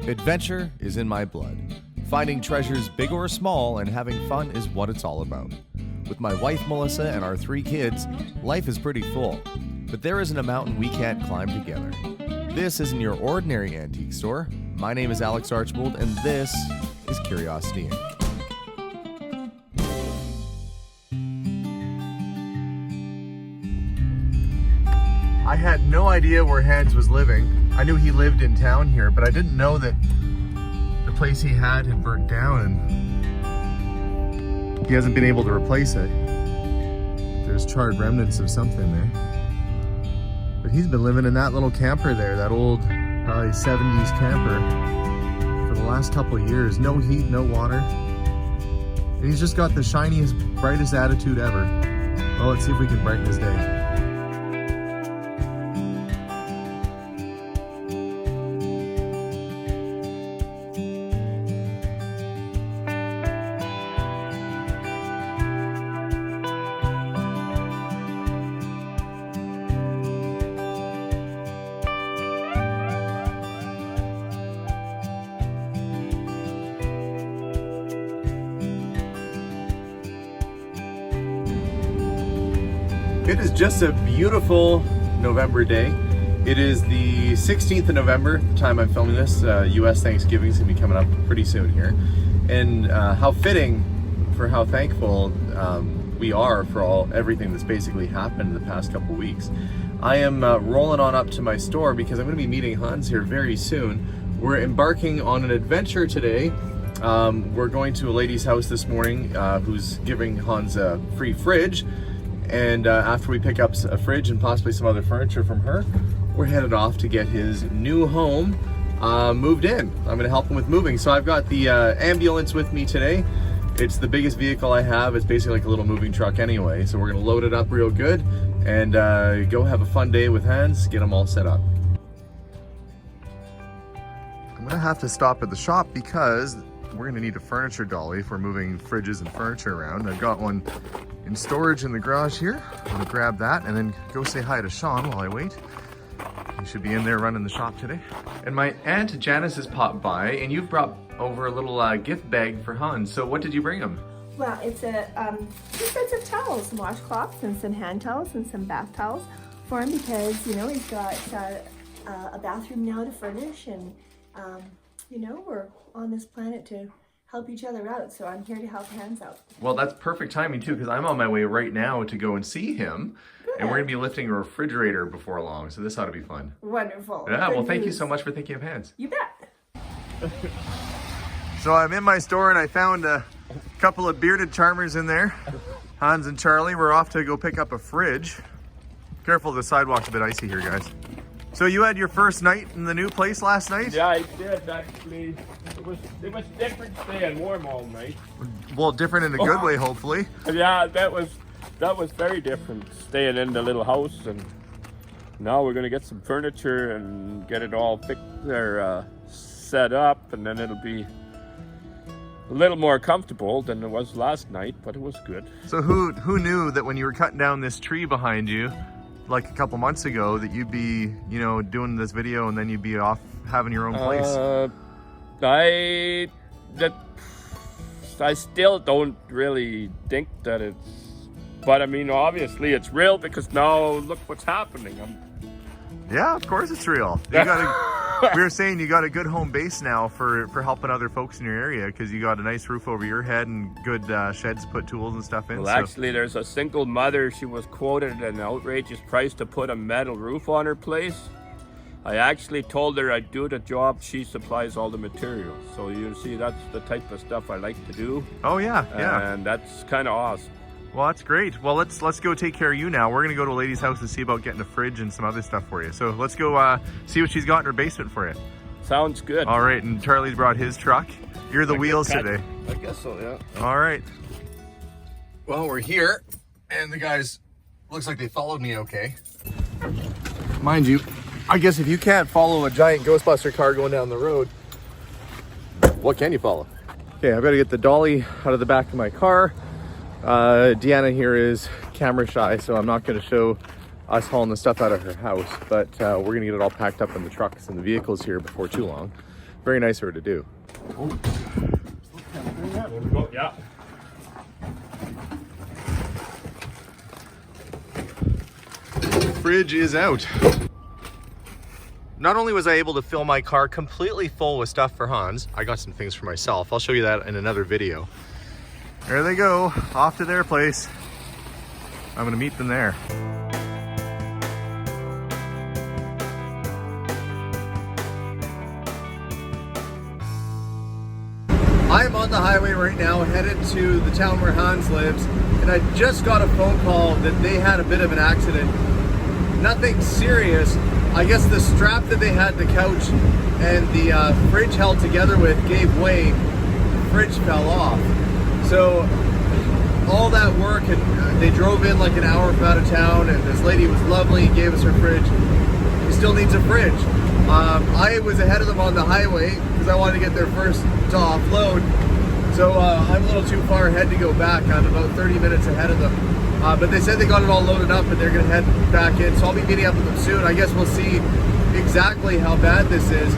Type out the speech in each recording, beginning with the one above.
Adventure is in my blood. Finding treasures big or small and having fun is what it's all about. With my wife Melissa and our 3 kids, life is pretty full. But there isn't a mountain we can't climb together. This isn't your ordinary antique store. My name is Alex Archbold and this is Curiosity Inc. I had no idea where Hans was living. I knew he lived in town here, but I didn't know that the place he had burnt down and he hasn't been able to replace it. There's charred remnants of something there. But he's been living in that little camper there, that old, probably 70s camper for the last couple of years. No heat, no water. And he's just got the shiniest, brightest attitude ever. Well, let's see if we can brighten his day. It is just a beautiful November day. It is the 16th of November, the time I'm filming this. US Thanksgiving is going to be coming up pretty soon here. And how fitting for how thankful we are for everything that's basically happened in the past couple weeks. I am rolling on up to my store because I'm going to be meeting Hans here very soon. We're embarking on an adventure today. We're going to a lady's house this morning who's giving Hans a free fridge. And after we pick up a fridge and possibly some other furniture from her, we're headed off to get his new home moved in. I'm gonna help him with moving. So I've got the ambulance with me today. It's the biggest vehicle I have. It's basically like a little moving truck anyway. So we're gonna load it up real good and go have a fun day with Hans, get them all set up. I'm gonna have to stop at the shop because we're gonna need a furniture dolly if we're moving fridges and furniture around. I've got one in storage in the garage here. I'm gonna grab that and then go say hi to Sean while I wait. He should be in there running the shop today. And my Aunt Janice has popped by and you've brought over a little gift bag for Hans. So what did you bring him? Well, it's a 2 sets of towels, washcloths and some hand towels and some bath towels for him because, you know, he's got a bathroom now to furnish and, you know, we're on this planet to help each other out, so I'm here to help Hans out. Well, that's perfect timing too, because I'm on my way right now to go and see him. Good. And we're gonna be lifting a refrigerator before long, so this ought to be fun. Wonderful. Yeah, Good well, thank news. you so much for thinking of Hans. You bet. So I'm in my store and I found a couple of bearded charmers in there. Hans and Charlie, we're off to go pick up a fridge. Careful, the sidewalk's a bit icy here, guys. So you had your first night in the new place last night? Yeah, I did actually. It was different staying warm all night. Well, different in a good way, hopefully. Yeah, that was very different staying in the little house, and now we're gonna get some furniture and get it all fixed or set up, and then it'll be a little more comfortable than it was last night, but it was good. So who knew that when you were cutting down this tree behind you, like a couple months ago, that you'd be, you know, doing this video and then you'd be off having your own place? I still don't really think that it's, but I mean, obviously it's real because now look what's happening. Yeah, of course it's real. You got we were saying you got a good home base now for helping other folks in your area because you got a nice roof over your head and good sheds to put tools and stuff in. Well, actually, there's a single mother. She was quoted at an outrageous price to put a metal roof on her place. I actually told her I'd do the job. She supplies all the materials. So you see, that's the type of stuff I like to do. Oh yeah, yeah. And that's kind of awesome. Well, that's great. Well, let's go take care of you now. We're gonna go to a lady's house and see about getting a fridge and some other stuff for you. So let's go see what she's got in her basement for you. Sounds good. All right, and Charlie's brought his truck. You're the wheels today. I guess so, yeah. All right. Well, we're here, and the guys, looks like they followed me okay. Mind you, I guess if you can't follow a giant Ghostbuster car going down the road, what can you follow? Okay, I've got to get the dolly out of the back of my car. Deanna here is camera shy, so I'm not going to show us hauling the stuff out of her house, but we're going to get it all packed up in the trucks and the vehicles here before too long. Very nice of her to do. Yeah. Fridge is out. Not only was I able to fill my car completely full with stuff for Hans, I got some things for myself. I'll show you that in another video. There they go, off to their place. I'm gonna meet them there. I'm on the highway right now, headed to the town where Hans lives, and I just got a phone call that they had a bit of an accident. Nothing serious. I guess the strap that they had the couch and the fridge held together with gave way. The fridge fell off. So all that work, and they drove in like an hour from out of town, and this lady was lovely and gave us her fridge. He still needs a fridge. I was ahead of them on the highway because I wanted to get there first to offload. So I'm a little too far ahead to go back. I'm about 30 minutes ahead of them. But they said they got it all loaded up and they're gonna head back in. So I'll be meeting up with them soon. I guess we'll see exactly how bad this is.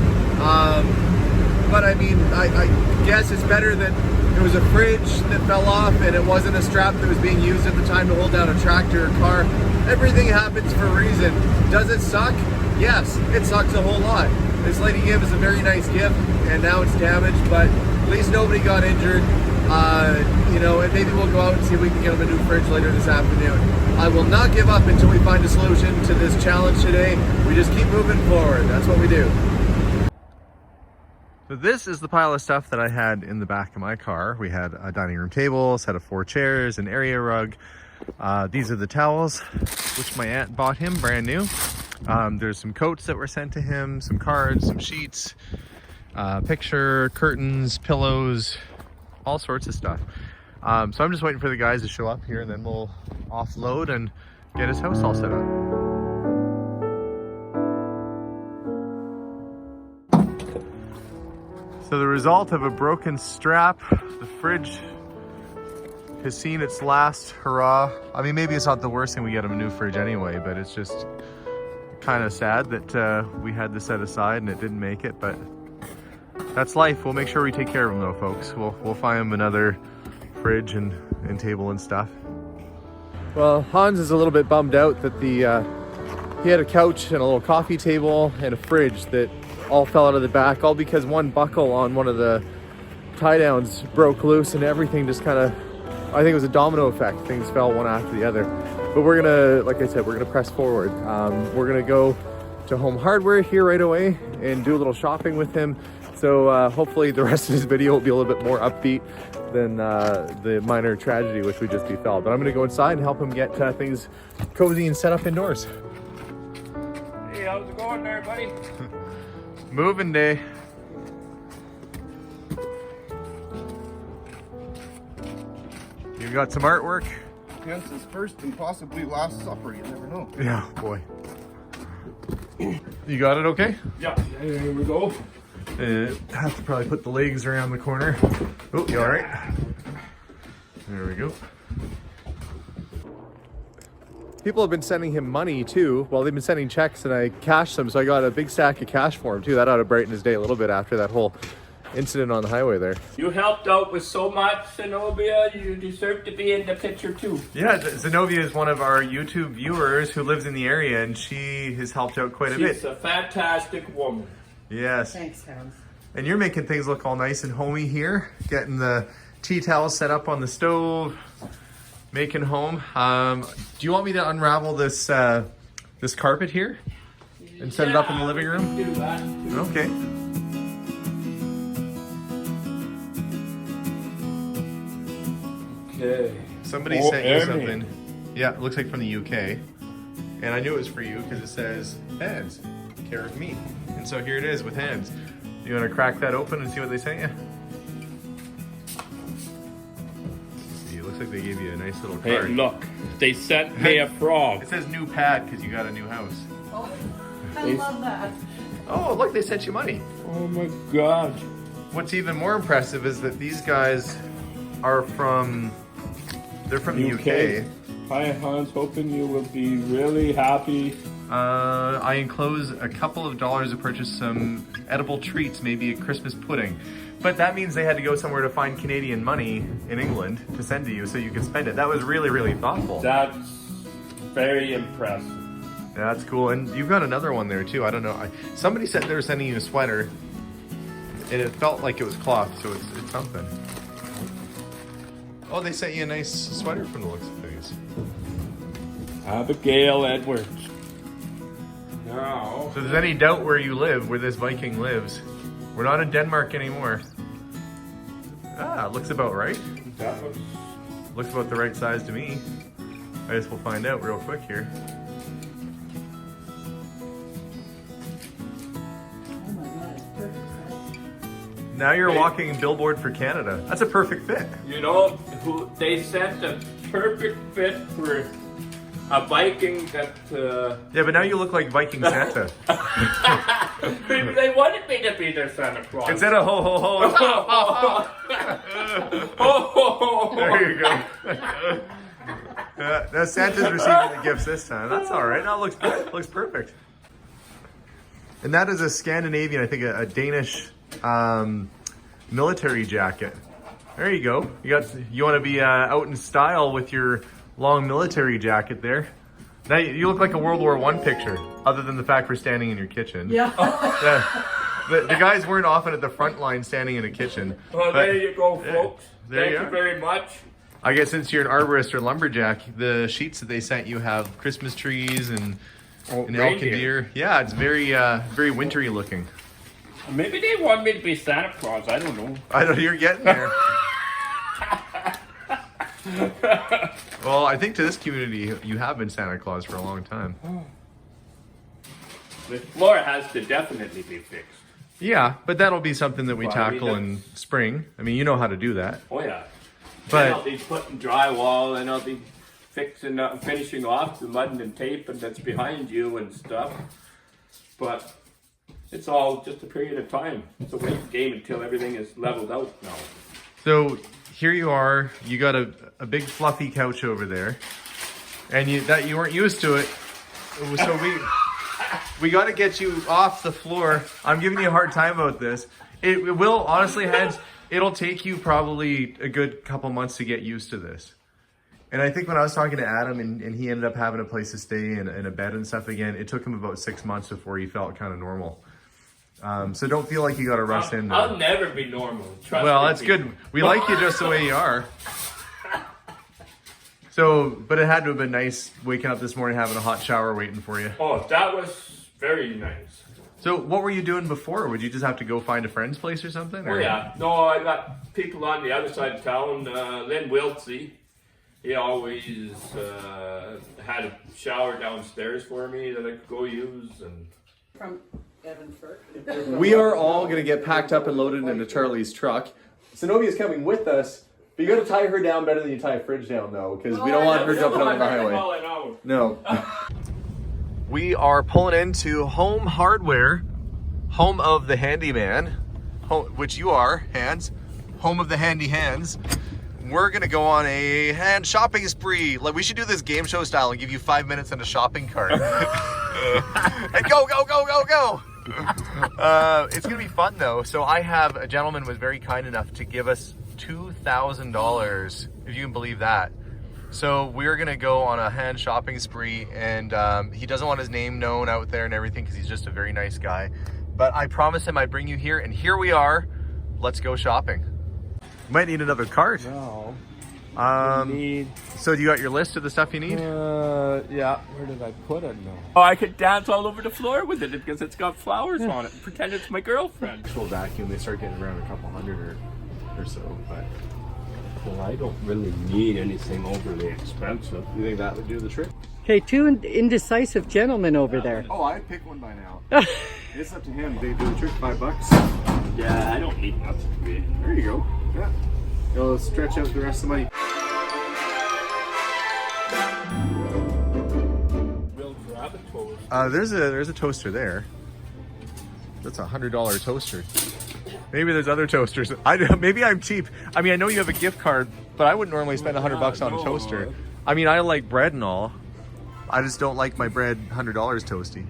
But I mean, I guess it's better that it was a fridge that fell off and it wasn't a strap that was being used at the time to hold down a tractor or car. Everything happens for a reason. Does it suck? Yes, it sucks a whole lot. This lady gave us a very nice gift and now it's damaged, but at least nobody got injured. You know, and maybe we'll go out and see if we can get them a new fridge later this afternoon. I will not give up until we find a solution to this challenge today. We just keep moving forward. That's what we do. So this is the pile of stuff that I had in the back of my car. We had a dining room table, a set of 4 chairs, an area rug. These are the towels, which my aunt bought him brand new. There's some coats that were sent to him, some cards, some sheets, picture, curtains, pillows, all sorts of stuff. So I'm just waiting for the guys to show up here and then we'll offload and get his house all set up. So the result of a broken strap, the fridge has seen its last hurrah. I mean, maybe it's not the worst thing we get him a new fridge anyway, but it's just kind of sad that we had this set aside and it didn't make it, but that's life. We'll make sure we take care of him though, folks. We'll find him another fridge and table and stuff. Well, Hans is a little bit bummed out that he had a couch and a little coffee table and a fridge that all fell out of the back, all because one buckle on one of the tie downs broke loose and everything just kind of, I think it was a domino effect. Things fell one after the other. But we're gonna, like I said, we're gonna press forward. We're gonna go to Home Hardware here right away and do a little shopping with him. So hopefully the rest of this video will be a little bit more upbeat than the minor tragedy which we just befell. But I'm gonna go inside and help him get things cozy and set up indoors. Hey, how's it going there, buddy? Moving day. You got some artwork? Hans's first and possibly last supper, you never know. Yeah, boy. You got it okay? Yeah, here we go. Have to probably put the legs around the corner. Oh, you all right? There we go. People have been sending him money too. Well, they've been sending checks and I cashed them, so I got a big stack of cash for him too. That ought to brighten his day a little bit after that whole incident on the highway there. You helped out with so much, Zenobia. You deserve to be in the picture too. Yeah, Zenobia is one of our YouTube viewers who lives in the area and she has helped out quite a bit. She's a fantastic woman. Yes. Thanks, Hans. And you're making things look all nice and homey here. Getting the tea towels set up on the stove. Making home. Do you want me to unravel this this carpet here and set it up in the living room? Do that. Okay. Okay. Somebody sent you something. Yeah, it looks like from the UK. And I knew it was for you because it says Hands, care of me. And so here it is with Hands. You want to crack that open and see what they sent you? See, it looks like they gave you a nice little Hey, card. look. They sent me a frog. It says new pad because you got a new house. Oh, I love that. Oh, look, they sent you money. Oh my God. What's even more impressive is that these guys are from, they're from the UK. Hi Hans, hoping you will be really happy. I enclose a couple of dollars to purchase some edible treats, maybe a Christmas pudding. But that means they had to go somewhere to find Canadian money in England to send to you so you could spend it. That was really, really thoughtful. That's very impressive. Yeah, that's cool. And you've got another one there too. I don't know. Somebody said they were sending you a sweater and it felt like it was cloth, so it's something. Oh, they sent you a nice sweater from the looks of things. Abigail Edwards. Now. So if there's any doubt where you live, where this Viking lives, we're not in Denmark anymore. Ah, looks about right. That Looks about the right size to me. I guess we'll find out real quick here. Oh my God, it's perfect. Now you're walking billboard for Canada. That's a perfect fit. You know, who they sent a perfect fit for a Viking that. Yeah, but now you look like Viking Santa. They wanted me to be their Santa Claus. Instead of ho ho ho, it's ho ho ho. There you go. Now Santa's receiving the gifts this time. That's all right. Now it looks good. Looks perfect. And that is a Scandinavian, I think, a Danish military jacket. There you go. You want to be out in style with your long military jacket there. Now you look like a World War I picture, other than the fact we're standing in your kitchen. Yeah. The guys weren't often at the front line standing in a kitchen. Well, there you go, folks. There Thank you you are. very much. I guess since you're an arborist or lumberjack, the sheets that they sent you have Christmas trees and elk and reindeer. deer. Yeah, it's very very wintry looking. Maybe they want me to be Santa Claus. I don't know. I know you're getting there. Well, I think to this community, you have been Santa Claus for a long time. The floor has to definitely be fixed. Yeah, but that'll be something that we Well, I mean, tackle in spring. I mean, you know how to do that. Oh yeah. But- Then I'll be putting drywall and I'll be fixing up, finishing off the mud and tape and that's behind you and stuff. But it's all just a period of time. It's a waiting game until everything is leveled out now. So here you are. You got a big fluffy couch over there, and you weren't used to it. So we got to get you off the floor. I'm giving you a hard time about this. It will honestly, Hans. It'll take you probably a good couple months to get used to this. And I think when I was talking to Adam and he ended up having a place to stay and a bed and stuff again, it took him about 6 months before he felt kind of normal. So don't feel like you got to rush in there. I'll never be normal. Trust Well, me, that's people. good. We like you just the way you are. So, but it had to have been nice waking up this morning having a hot shower waiting for you. Oh, that was very nice. So what were you doing before? Would you just have to go find a friend's place or something? Oh Or? yeah. No, I got people on the other side of town. Lynn Wiltsey, he always had a shower downstairs for me that I could go use. And From Evansburg. We are all going to get packed up and loaded into Charlie's truck. Zenobia's coming with us, but you got to tie her down better than you tie a fridge down, though, because we don't want her jumping on the highway. No. We are pulling into Home Hardware, home of the handyman, which you are, Hans, home of the handy hands. We're gonna go on a hand shopping spree. Like, we should do this game show style and give you 5 minutes in a shopping cart. And go, go, go, go, go. It's gonna be fun though. So I have a gentleman was very kind enough to give us $2,000, if you can believe that. So we're gonna go on a hand shopping spree, and he doesn't want his name known out there and everything because he's just a very nice guy. But I promised him I'd bring you here, and here we are. Let's go shopping. Might need another cart. No. So you got your list of the stuff you need? Yeah. Where did I put it now? Oh, I could dance all over the floor with it because it's got flowers on it. Pretend it's my girlfriend. Actual vacuum, they start getting around a couple hundred or so. But Well, I don't really need anything overly expensive. you think that would do the trick? Okay, two indecisive gentlemen over there. Oh, I'd pick one by now. It's up to him. They do the trick, $5. Yeah, I don't need nothing. There you go. Yeah. It'll stretch out the rest of the money. We'll grab a toast. There's a toaster there. That's $100 toaster. Maybe there's other toasters. Maybe I'm cheap. I mean, I know you have a gift card, but I wouldn't normally spend $100 on a toaster. I mean, I like bread and all. I just don't like my bread $100 toasty.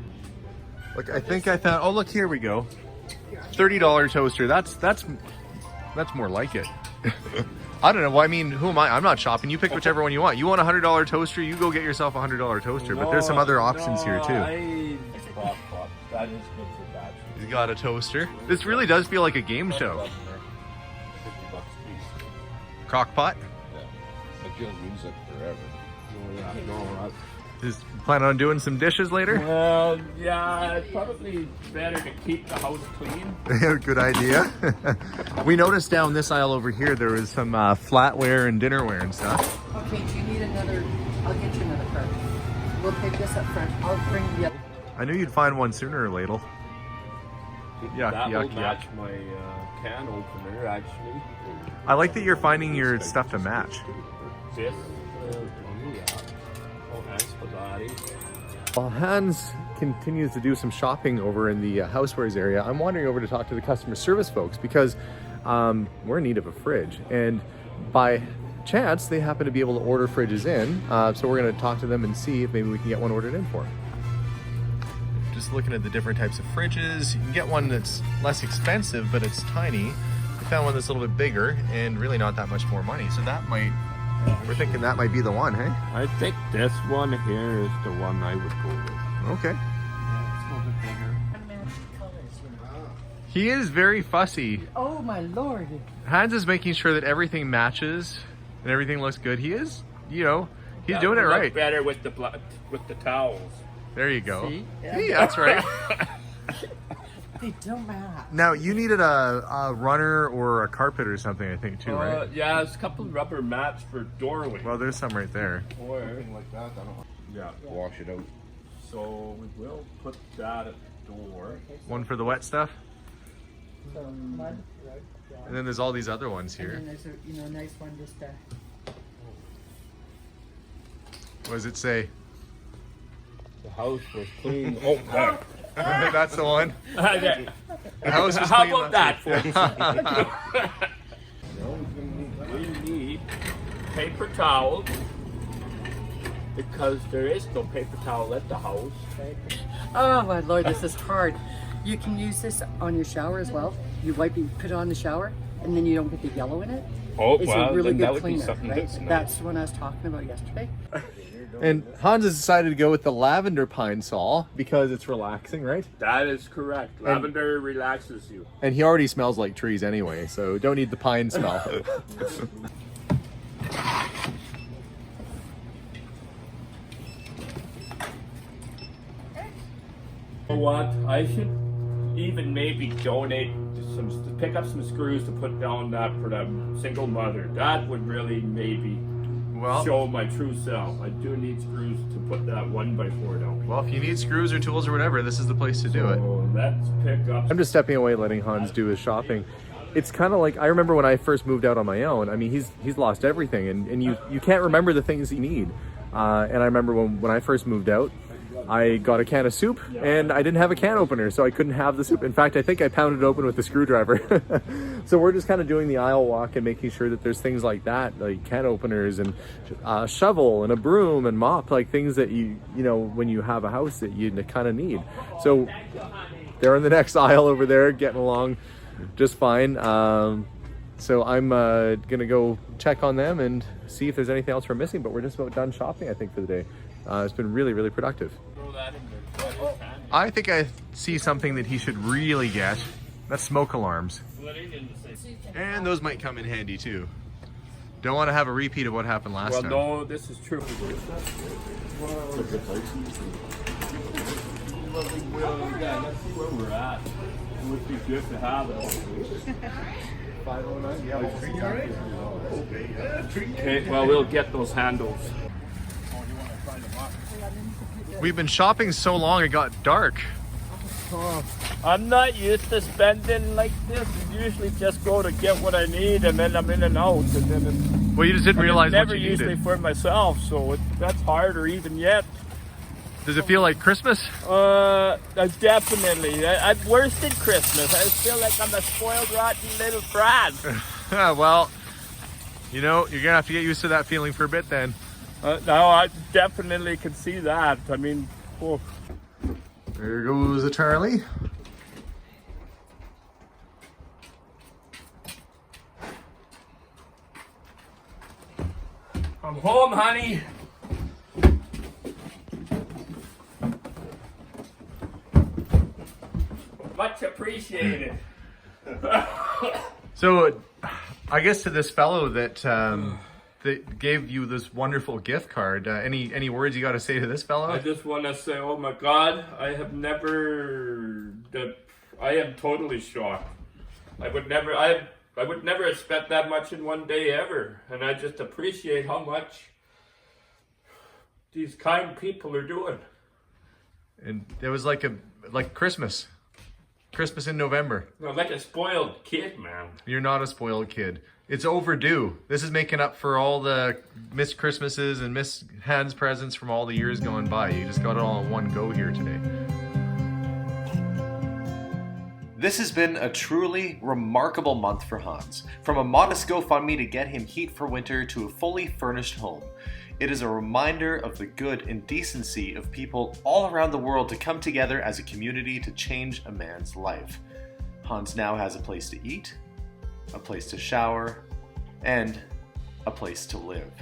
Look, I think I found, oh look, here we go. $30 toaster, that's more like it. I don't know, well, I mean, who am I? I'm not shopping, you pick whichever one you want. You want a $100 toaster, you go get yourself a $100 toaster, but there's some other options here too. That is good for that. He's got a toaster. This really does feel like a game show. $50 piece. Crock pot? Yeah. But you'll use it forever. Is planning on doing some dishes later? Well, yeah, it's probably better to keep the house clean. Good idea. We noticed down this aisle over here there was some flatware and dinnerware and stuff. Okay, do you need another? I'll get you another card. We'll pick this up front. I'll bring the other. I knew you'd find one sooner or later. Yuck, That will yuck, match yuck. my can opener, actually. I like that you're finding your stuff to match. This, oh, that's Spaghetti. While Hans continues to do some shopping over in the housewares area, I'm wandering over to talk to the customer service folks because we're in need of a fridge. And by chance, they happen to be able to order fridges in. So we're going to talk to them and see if maybe we can get one ordered in for them. Just looking at the different types of fridges, you can get one that's less expensive, but it's tiny. We found one that's a little bit bigger and really not that much more money. So that might, we're thinking that might be the one, hey? I think this one here is the one I would go with. Okay. Yeah, it's a little bit bigger. Unmatched colors, you know. He is very fussy. Oh my lord. Hans is making sure that everything matches and everything looks good. He is, you know, he's That doing it would look right. better with the towels. There you go. See? See, that's right. They don't match. Now, you needed a runner or a carpet or something, I think, too, right? Yeah, there's a couple of rubber mats for doorway. Well, there's some right there. Or, Anything like that, I don't yeah. wash it out. So we will put that at the door. One for the wet stuff. So mud, right? And then there's all these other ones And here. then there's a nice one just What does it say? The house was clean. Oh, there. That's the one. Okay. The house was How clean about that, last week. folks? We need paper towels because there is no paper towel at the house. Oh my lord, this is hard. You can use this on your shower as well. You wipe it, put it on the shower, and then you don't get the yellow in it. Oh, It's well, a really then that good would be cleaner, something right? that's nice. That's the one I was talking about yesterday. And Hans has decided to go with the lavender pine sol because it's relaxing, right? That is correct. Lavender relaxes you. And he already smells like trees anyway, so don't need the pine smell. You know what? I should even maybe donate pick up some screws to put down that for the single mother. That would really maybe show my true self. I do need screws to put that 1x4 down. Well, if you need screws or tools or whatever, this is the place to do it. So let's pick up. I'm just stepping away, letting Hans do his shopping. It's kind of like, I remember when I first moved out on my own. I mean, he's lost everything, and you can't remember the things you need. And I remember when I first moved out, I got a can of soup, and I didn't have a can opener, so I couldn't have the soup. In fact, I think I pounded it open with a screwdriver. So we're just kind of doing the aisle walk and making sure that there's things like that, like can openers and a shovel and a broom and mop, like things that you know, when you have a house that you kind of need. So they're in the next aisle over there, getting along just fine. So I'm gonna go check on them and see if there's anything else we're missing, but we're just about done shopping, I think, for the day. It's been really, really productive. Throw that in there. I think I see something that he should really get. That's smoke alarms. And those might come in handy too. Don't want to have a repeat of what happened last Well, time. no, this is true. Well, yeah, let's see where we're at. It would be good to have it. Okay, well, we'll get those handles. We've been shopping so long it got dark. I'm not used to spending like this. I usually just go to get what I need and then I'm in and out. And then Well, you just didn't realize what never you usually needed. for myself, so that's harder even yet. Does it feel like Christmas? Definitely. I've worsted Christmas. I feel like I'm a spoiled, rotten little brat. Well, you know, you're gonna have to get used to that feeling for a bit then. Now I definitely can see that. I mean, oh. There goes a Charlie. I'm home, honey. Much appreciated. So, I guess to this fellow that that gave you this wonderful gift card, any words you got to say to this fellow? I just want to say, oh my God, I am totally shocked. I would never have spent that much in one day ever, and I just appreciate how much these kind people are doing. And it was like Christmas in November. I'm like a spoiled kid, man. You're not a spoiled kid. It's overdue. This is making up for all the missed Christmases and missed Hans presents from all the years going by. You just got it all in one go here today. This has been a truly remarkable month for Hans. From a modest GoFundMe to get him heat for winter to a fully furnished home. It is a reminder of the good and decency of people all around the world to come together as a community to change a man's life. Hans now has a place to eat, a place to shower, and a place to live.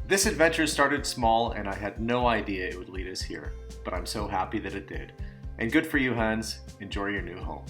This adventure started small and I had no idea it would lead us here, but I'm so happy that it did. And good for you, Hans. Enjoy your new home.